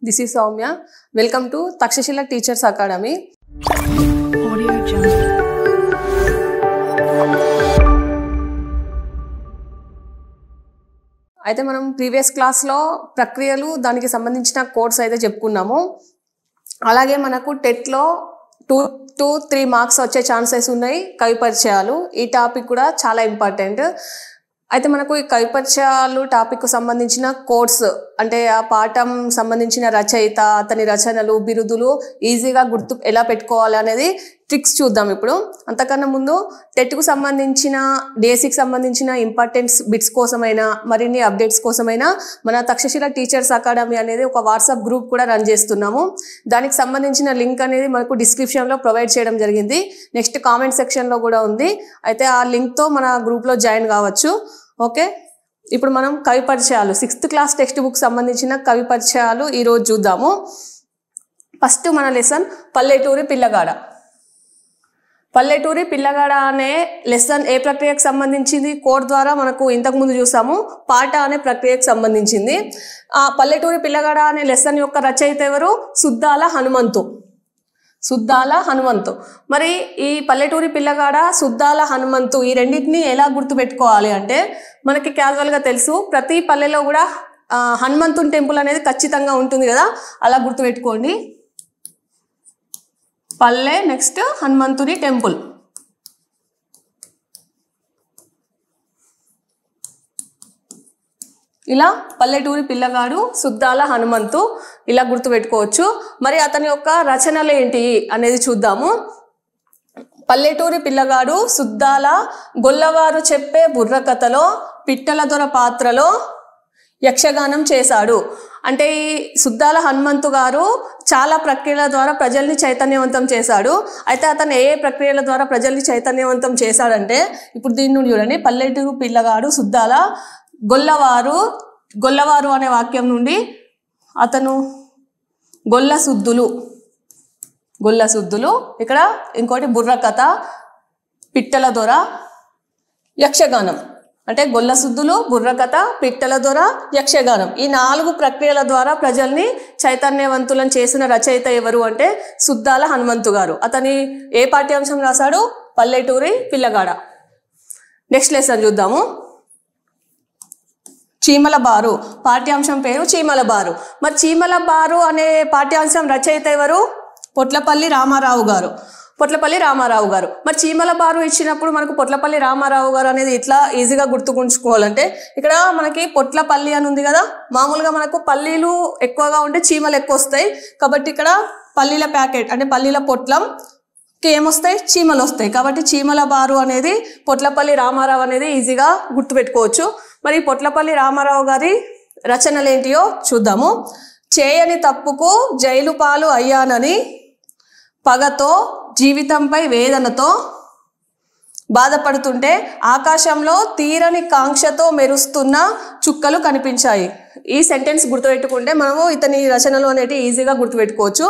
This is Soumya. Welcome to Takshashila Teachers Academy. Audio Jungle. అయితే మనం previous క్లాస్లో ప్రక్రియలు దానికి సంబంధించిన కోడ్స్ అయితే చెప్పుకున్నాము. అలాగే మనకు టెట్లో 2 to 3 మార్క్స్ వచ్చే ఛాన్సెస్ ఉన్నాయి. కవి పరిచయాలు ఈ టాపిక్ కూడా చాలా ఇంపార్టెంట్. అయితే మనకు ఈ కవి పరిచయాలు టాపిక్ సంబంధించిన కోడ్స్ అంటే ఆ పాఠం సంబంధించిన రచయిత, అతని రచనలు, బిరుదులు ఈజీగా గుర్తు ఎలా పెట్టుకోవాలి అనేది ట్రిక్స్ చూద్దాం ఇప్పుడు. అంతకన్నా ముందు టెట్కు సంబంధించిన డేసిక్ సంబంధించిన ఇంపార్టెంట్ బిట్స్ కోసమైనా మరిన్ని అప్డేట్స్ కోసమైనా మన తక్షశిల టీచర్స్ అకాడమీ అనేది ఒక వాట్సాప్ గ్రూప్ కూడా రన్ చేస్తున్నాము. దానికి సంబంధించిన లింక్ అనేది మనకు డిస్క్రిప్షన్లో ప్రొవైడ్ చేయడం జరిగింది. నెక్స్ట్ కామెంట్ సెక్షన్లో కూడా ఉంది. అయితే ఆ లింక్తో మన గ్రూప్లో జాయిన్ కావచ్చు. ఓకే, ఇప్పుడు మనం కవి పరిచయాలు 6th క్లాస్ టెక్స్ట్ బుక్ సంబంధించిన కవి పరిచయాలు ఈరోజు చూద్దాము. ఫస్ట్ మన లెసన్ పల్లెటూరి పిల్లగాడ. పల్లెటూరి పిల్లగాడ అనే లెసన్ ఏ ప్రక్రియకు సంబంధించింది? కోడ్ ద్వారా మనకు ఇంతకుముందు చూసాము. పాట అనే ప్రక్రియకు సంబంధించింది. ఆ పల్లెటూరి పిల్లగాడ అనే లెసన్ యొక్క రచయిత ఎవరు? సుద్దాల హనుమంతు. సుద్దాల హనుమంతు. మరి ఈ పల్లెటూరి పిల్లగాడ, సుద్దాల హనుమంతు ఈ రెండింటిని ఎలా గుర్తుపెట్టుకోవాలి అంటే మనకి క్యాజువల్గా తెలుసు, ప్రతి పల్లెలో కూడా హనుమంతుని టెంపుల్ అనేది ఖచ్చితంగా ఉంటుంది కదా, అలా గుర్తుపెట్టుకోండి. పల్లె నెక్స్ట్ హనుమంతుని టెంపుల్. ఇలా పల్లెటూరి పిల్లగాడు, సుద్దాల హనుమంతు ఇలా గుర్తుపెట్టుకోవచ్చు. మరి అతని యొక్క రచనలు ఏంటి అనేది చూద్దాము. పల్లెటూరి పిల్లగాడు సుద్దాల గొల్లవారు చెప్పే బుర్రకథలో పిట్టల దొర పాత్రలో యక్షగానం చేశాడు. అంటే ఈ సుద్దాల హనుమంతు గారు చాలా ప్రక్రియల ద్వారా ప్రజల్ని చైతన్యవంతం చేశాడు. అయితే అతను ఏ ప్రక్రియల ద్వారా ప్రజల్ని చైతన్యవంతం చేశాడంటే ఇప్పుడు దీని నుండి చూడండి. పల్లెటూరు పిల్లగాడు సుద్దాల గొల్లవారు అనే వాక్యం నుండి అతను గొల్ల సుద్దులు ఇక్కడ ఇంకోటి బుర్రకథ, పిట్టల దొర, యక్షగానం. అంటే గొల్ల సుద్దులు, బుర్రకథ, పిట్టల దొర, యక్షగానం ఈ 4 ప్రక్రియల ద్వారా ప్రజల్ని చైతన్యవంతులను చేసిన రచయిత ఎవరు అంటే సుద్దాల హనుమంతు గారు. అతని ఏ పాఠ్యాంశం రాశాడు? పల్లెటూరి పిల్లగాడ. నెక్స్ట్ లెసన్ చూద్దాము. చీమల బారు. పాఠ్యాంశం పేరు చీమల బారు. మరి చీమల బారు అనే పాఠ్యాంశం రచయిత ఎవరు? పొట్లపల్లి రామారావు గారు. మరి చీమల బారు ఇచ్చినప్పుడు మనకు పొట్లపల్లి రామారావు గారు అనేది ఇట్లా ఈజీగా గుర్తుకుంచుకోవాలంటే ఇక్కడ మనకి పొట్లపల్లి అని ఉంది కదా, మామూలుగా మనకు పల్లీలు ఎక్కువగా ఉంటే చీమలు ఎక్కువ వస్తాయి. కాబట్టి ఇక్కడ పల్లీల ప్యాకెట్ అంటే పల్లీల పొట్లం ఏమొస్తాయి? చీమలు వస్తాయి. కాబట్టి చీమల బారు అనేది పొట్లపల్లి రామారావు అనేది ఈజీగా గుర్తుపెట్టుకోవచ్చు. మరి పొట్లపల్లి రామారావు గారి రచనలు ఏంటియో చూద్దాము. చేయని తప్పుకు జైలు పాలు అయ్యానని పగతో జీవితంపై వేదనతో బాధపడుతుంటే ఆకాశంలో తీరని కాంక్షతో మెరుస్తున్న చుక్కలు కనిపించాయి. ఈ సెంటెన్స్ గుర్తుపెట్టుకుంటే మనము ఇతని రచనలు అనేవి ఈజీగా గుర్తుపెట్టుకోవచ్చు.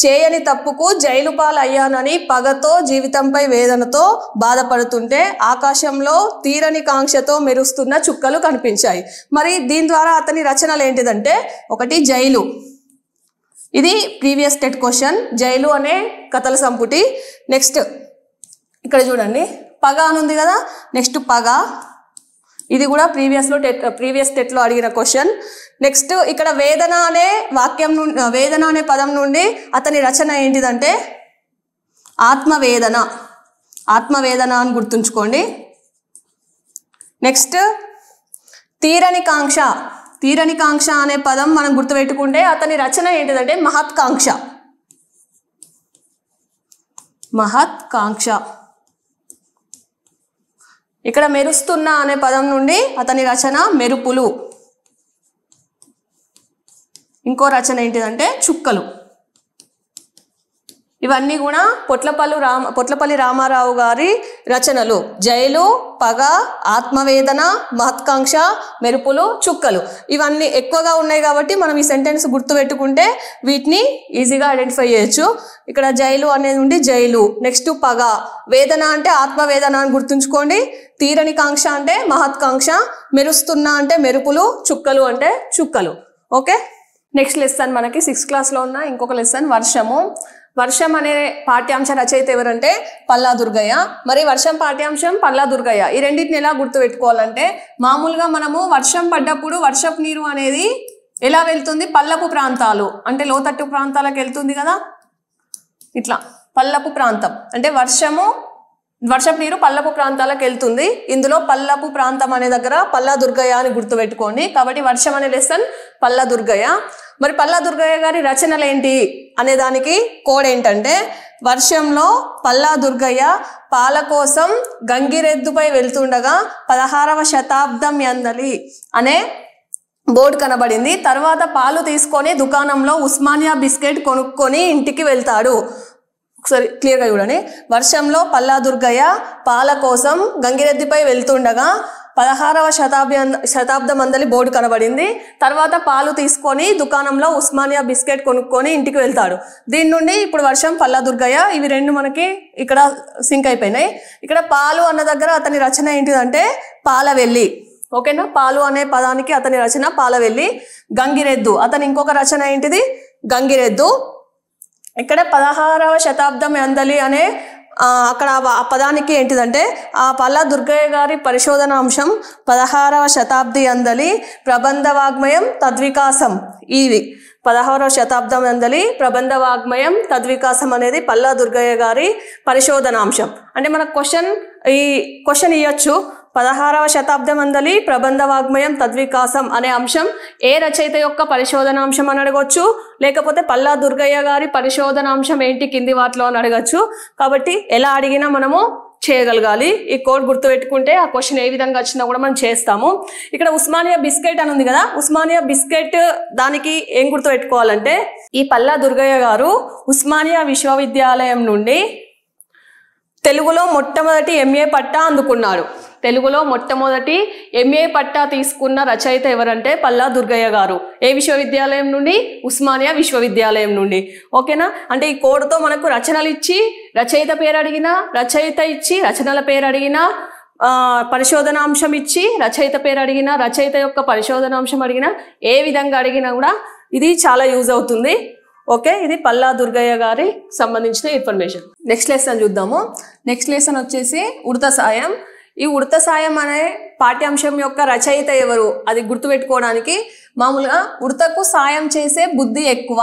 చేయని తప్పుకు జైలు పాలు అయ్యానని పగతో జీవితంపై వేదనతో బాధపడుతుంటే ఆకాశంలో తీరని కాంక్షతో మెరుస్తున్న చుక్కలు కనిపించాయి. మరి దీని ద్వారా అతని రచనలు ఏంటిదంటే ఒకటి జైలు. ఇది ప్రీవియస్ టెట్ క్వశ్చన్. జైలు అనే కథల సంపుటి. నెక్స్ట్ ఇక్కడ చూడండి పగ అని ఉంది కదా, నెక్స్ట్ పగ. ఇది కూడా ప్రీవియస్ టెట్లో అడిగిన క్వశ్చన్. నెక్స్ట్ ఇక్కడ వేదన అనే వాక్యం నుండి, వేదన అనే పదం నుండి అతని రచన ఏంటిదంటే ఆత్మవేదన అని గుర్తుంచుకోండి. నెక్స్ట్ తీరని కాంక్ష అనే పదం మనం గుర్తుపెట్టుకుంటే అతని రచన ఏంటిదంటే మహత్కాంక్ష. ఇక్కడ మెరుస్తున్న అనే పదం నుండి అతని రచన మెరుపులు. ఇంకో రచన ఏంటిదంటే చుక్కలు. ఇవన్నీ కూడా పొట్లపల్లి రామారావు గారి రచనలు. జైలు, పగ, ఆత్మవేదన, మహత్కాంక్ష, మెరుపులు, చుక్కలు ఇవన్నీ ఎక్కువగా ఉన్నాయి కాబట్టి మనం ఈ సెంటెన్స్ గుర్తుపెట్టుకుంటే వీటిని ఈజీగా ఐడెంటిఫై చేయొచ్చు. ఇక్కడ జైలు అనేది ఉండి జైలు, నెక్స్ట్ పగ, వేదన అంటే ఆత్మవేదన అని గుర్తుంచుకోండి, తీరని కాంక్ష అంటే మహత్కాంక్ష, మెరుస్తున్న అంటే మెరుపులు, చుక్కలు అంటే చుక్కలు. ఓకే, నెక్స్ట్ లెసన్ మనకి 6th క్లాస్లో ఉన్న ఇంకొక లెసన్ వర్షము. వర్షం అనే పాఠ్యాంశ రచయిత ఎవరంటే పల్లా దుర్గయ్య. మరి వర్షం పాఠ్యాంశం పల్లా దుర్గయ్య, ఈ రెండింటిని ఎలా గుర్తుపెట్టుకోవాలంటే, మామూలుగా మనము వర్షం పడ్డప్పుడు వర్షపు నీరు అనేది ఎలా వెళ్తుంది, పల్లపు ప్రాంతాలు అంటే లోతట్టు ప్రాంతాలకు వెళ్తుంది కదా, ఇట్లా పల్లపు ప్రాంతం అంటే వర్షపు నీరు పల్లపు ప్రాంతాలకు వెళ్తుంది. ఇందులో పల్లపు ప్రాంతం అనే దగ్గర పల్లా దుర్గయ్య అని గుర్తుపెట్టుకోండి. కాబట్టి వర్షం అనే లెసన్ పల్లా దుర్గయ్య. మరి పల్లా దుర్గయ్య గారి రచనలు ఏంటి అనే దానికి కోడ్ ఏంటంటే, వర్షంలో పల్లా దుర్గయ్య పాల కోసం గంగిరెద్దుపై వెళ్తుండగా 16వ శతాబ్దం యందలి అనే బోర్డు కనబడింది. తర్వాత పాలు తీసుకొని దుకాణంలో ఉస్మానియా బిస్కెట్ కొనుక్కొని ఇంటికి వెళ్తాడు. ఒకసారి క్లియర్గా చూడండి. వర్షంలో పల్లా దుర్గయ్య పాల కోసం గంగిరెద్దుపై వెళ్తుండగా 16వ శతాబ్దం అందలి బోర్డు కనబడింది. తర్వాత పాలు తీసుకొని దుకాణంలో ఉస్మానియా బిస్కెట్ కొనుక్కొని ఇంటికి వెళ్తాడు. దీని నుండి ఇప్పుడు వర్షం పల్లా దుర్గయ్య, ఇవి రెండు మనకి ఇక్కడ సింక్ అయిపోయినాయి. ఇక్కడ పాలు అన్న దగ్గర అతని రచన ఏంటిదంటే పాలవెల్లి. ఓకేనా, పాలు అనే పదానికి అతని రచన పాలవెల్లి. గంగిరెద్దు అతని ఇంకొక రచన ఏంటిది, గంగిరెద్దు. ఇక్కడ 16వ శతాబ్దం అందలి అనే అక్కడ ఆ పదానికి ఏంటిదంటే, ఆ పల్లా దుర్గయ్య గారి పరిశోధనాంశం 16వ శతాబ్ది అందలి ప్రబంధ వాగ్మయం తద్వికాసం. ఇవి 16వ శతాబ్దం అందలి ప్రబంధ వాగ్మయం తద్వికాసం అనేది పల్లా దుర్గయ్య గారి పరిశోధనాంశం. అంటే మనకు ఈ క్వశ్చన్ ఇవ్వచ్చు, 16వ శతాబ్దం అందలి ప్రబంధ వాగ్మయం తద్వికాసం అనే అంశం ఏ రచయిత యొక్క పరిశోధనాంశం అని అడగొచ్చు, లేకపోతే పల్లా దుర్గయ్య గారి పరిశోధనాంశం ఏంటి కింది వాటిలో అని అడగచ్చు. కాబట్టి ఎలా అడిగినా మనము చేయగలగాలి. ఈ కోడ్ గుర్తుపెట్టుకుంటే ఆ క్వశ్చన్ ఏ విధంగా వచ్చినా కూడా మనం చేస్తాము. ఇక్కడ ఉస్మానియా బిస్కెట్ అని ఉంది కదా, ఉస్మానియా బిస్కెట్ దానికి ఏం గుర్తుపెట్టుకోవాలంటే, ఈ పల్లా దుర్గయ్య గారు ఉస్మానియా విశ్వవిద్యాలయం నుండి తెలుగులో మొట్టమొదటి MA పట్టా అందుకున్నాడు. తెలుగులో మొట్టమొదటి MA పట్టా తీసుకున్న రచయిత ఎవరంటే పల్లా దుర్గయ్య గారు. ఏ విశ్వవిద్యాలయం నుండి, ఉస్మానియా విశ్వవిద్యాలయం నుండి. ఓకేనా, అంటే ఈ కోడ్తో మనకు రచనలు ఇచ్చి రచయిత పేరు అడిగినా, రచయిత ఇచ్చి రచనల పేరు అడిగినా, పరిశోధనాంశం ఇచ్చి రచయిత పేరు అడిగినా, రచయిత యొక్క పరిశోధనాంశం అడిగినా, ఏ విధంగా అడిగినా కూడా ఇది చాలా యూజ్ అవుతుంది. ఓకే, ఇది పల్లా దుర్గయ్య గారి సంబంధించిన ఇన్ఫర్మేషన్. నెక్స్ట్ లెసన్ చూద్దాము. నెక్స్ట్ లెసన్ వచ్చేసి ఉడత సాయం. ఈ ఉడత సాయం అనే పాఠ్యాంశం యొక్క రచయిత ఎవరు అది గుర్తుపెట్టుకోవడానికి, మామూలుగా ఉడతకు సాయం చేసే బుద్ధి ఎక్కువ,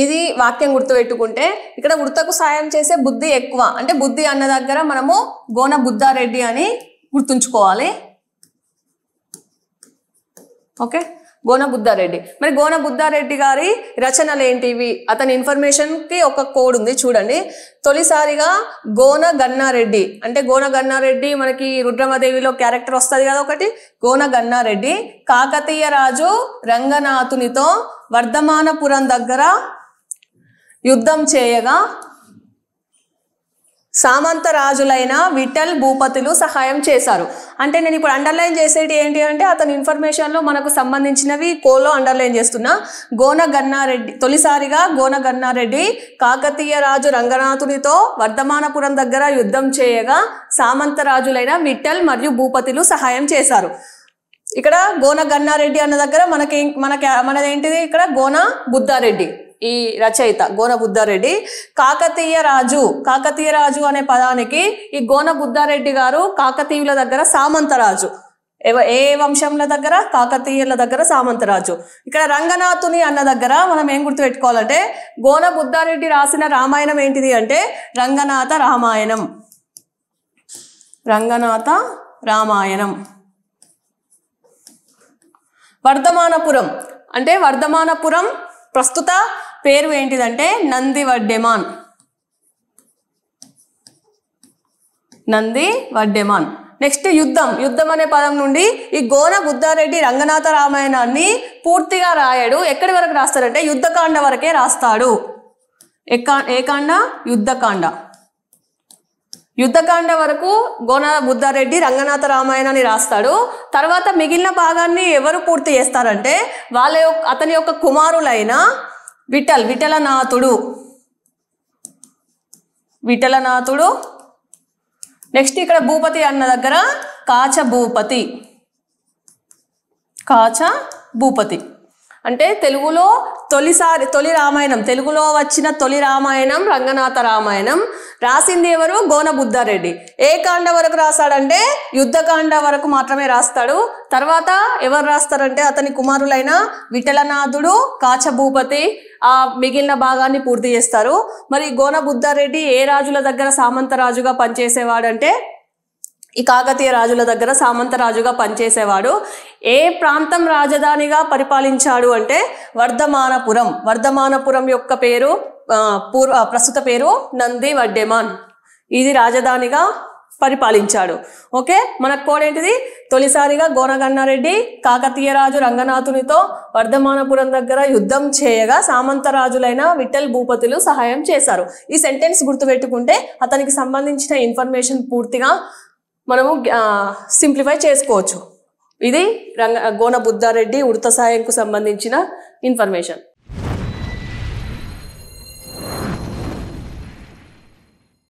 ఇది వాక్యం గుర్తుపెట్టుకుంటే, ఇక్కడ ఉడతకు సాయం చేసే బుద్ధి ఎక్కువ అంటే బుద్ధి అన్న దగ్గర మనము గోన బుద్ధారెడ్డి అని గుర్తుంచుకోవాలి. ఓకే, గోన బుద్ధారెడ్డి. మరి గోన బుద్ధారెడ్డి గారి రచనలు ఏంటివి, అతని ఇన్ఫర్మేషన్కి ఒక కోడ్ ఉంది చూడండి. తొలిసారిగా గోన గన్నారెడ్డి అంటే గోన గన్నారెడ్డి మనకి రుద్రమదేవిలో క్యారెక్టర్ వస్తుంది కదా ఒకటి, గోన గన్నారెడ్డి కాకతీయ రాజు రంగనాథునితో వర్ధమానపురం దగ్గర యుద్ధం చేయగా సామంత రాజులైన విఠల్ భూపతులు సహాయం చేశారు. అంటే నేను ఇప్పుడు అండర్లైన్ చేసేది ఏంటి అంటే, అతని ఇన్ఫర్మేషన్లో మనకు సంబంధించినవి కోలో అండర్లైన్ చేస్తున్నా. గోన గన్నారెడ్డి తొలిసారిగా గోన గన్నారెడ్డి కాకతీయ రాజు రంగనాథునితో వర్ధమానపురం దగ్గర యుద్ధం చేయగా సామంత రాజులైన విఠల్ మరియు భూపతులు సహాయం చేశారు. ఇక్కడ గోన గన్నారెడ్డి అన్న దగ్గర మనదేంటిది, ఇక్కడ గోన బుద్ధారెడ్డి ఈ రచయిత గోన బుద్ధారెడ్డి. కాకతీయ రాజు అనే పదానికి ఈ గోన బుద్ధారెడ్డి గారు కాకతీయుల దగ్గర సామంతరాజు. ఏ వంశంల దగ్గర, కాకతీయుల దగ్గర సామంతరాజు. ఇక్కడ రంగనాథుని అన్న దగ్గర మనం ఏం గుర్తుపెట్టుకోవాలంటే, గోన బుద్ధారెడ్డి రాసిన రామాయణం ఏంటిది అంటే రంగనాథ రామాయణం. రంగనాథ రామాయణం. వర్ధమానపురం అంటే వర్ధమానపురం ప్రస్తుత పేరు ఏంటిదంటే నందివర్ధమాన్. నెక్స్ట్ యుద్ధం అనే పదం నుండి ఈ గోన బుద్ధారెడ్డి రంగనాథ రామాయణాన్ని పూర్తిగా రాయడు. ఎక్కడి వరకు రాస్తాడంటే యుద్ధకాండ వరకే రాస్తాడు. ఏ కాండ? యుద్ధకాండ వరకు గోన బుద్ధారెడ్డి రంగనాథ రామాయణాన్ని రాస్తాడు. తర్వాత మిగిలిన భాగాన్ని ఎవరు పూర్తి చేస్తారంటే అతని యొక్క కుమారులైన విఠలనాథుడు. నెక్స్ట్ ఇక్కడ భూపతి అన్న దగ్గర కాచ భూపతి. అంటే తెలుగులో తొలి రామాయణం, తెలుగులో వచ్చిన తొలి రామాయణం రంగనాథ రామాయణం. రాసింది ఎవరు? గోన బుద్ధారెడ్డి. ఏ కాండ వరకు రాస్తాడంటే యుద్ధకాండ వరకు మాత్రమే రాస్తాడు. తర్వాత ఎవరు రాస్తారంటే అతని కుమారులైన విఠలనాథుడు, కాచభూపతి ఆ మిగిలిన భాగాన్ని పూర్తి చేస్తారు. మరి గోన బుద్ధారెడ్డి ఏ రాజుల దగ్గర సామంత రాజుగా పనిచేసేవాడంటే ఈ కాకతీయ రాజుల దగ్గర సామంత రాజుగా పనిచేసేవాడు. ఏ ప్రాంతం రాజధానిగా పరిపాలించాడు అంటే వర్ధమానపురం. వర్ధమానపురం యొక్క పేరు ప్రస్తుత పేరు నంది వడ్డెమాన్. ఇది రాజధానిగా పరిపాలించాడు. ఓకే, మన కోడ్ ఏంటిది? తొలిసారిగా గోనగన్నారెడ్డి కాకతీయ రాజు రంగనాథునితో వర్ధమానపురం దగ్గర యుద్ధం చేయగా సామంత రాజులైన విఠల్ భూపతులు సహాయం చేశారు. ఈ సెంటెన్స్ గుర్తుపెట్టుకుంటే అతనికి సంబంధించిన ఇన్ఫర్మేషన్ పూర్తిగా మనము సింప్లిఫై చేసుకోవచ్చు. ఇది గోన బుద్ధారెడ్డి ఉడత సాయంకు సంబంధించిన ఇన్ఫర్మేషన్.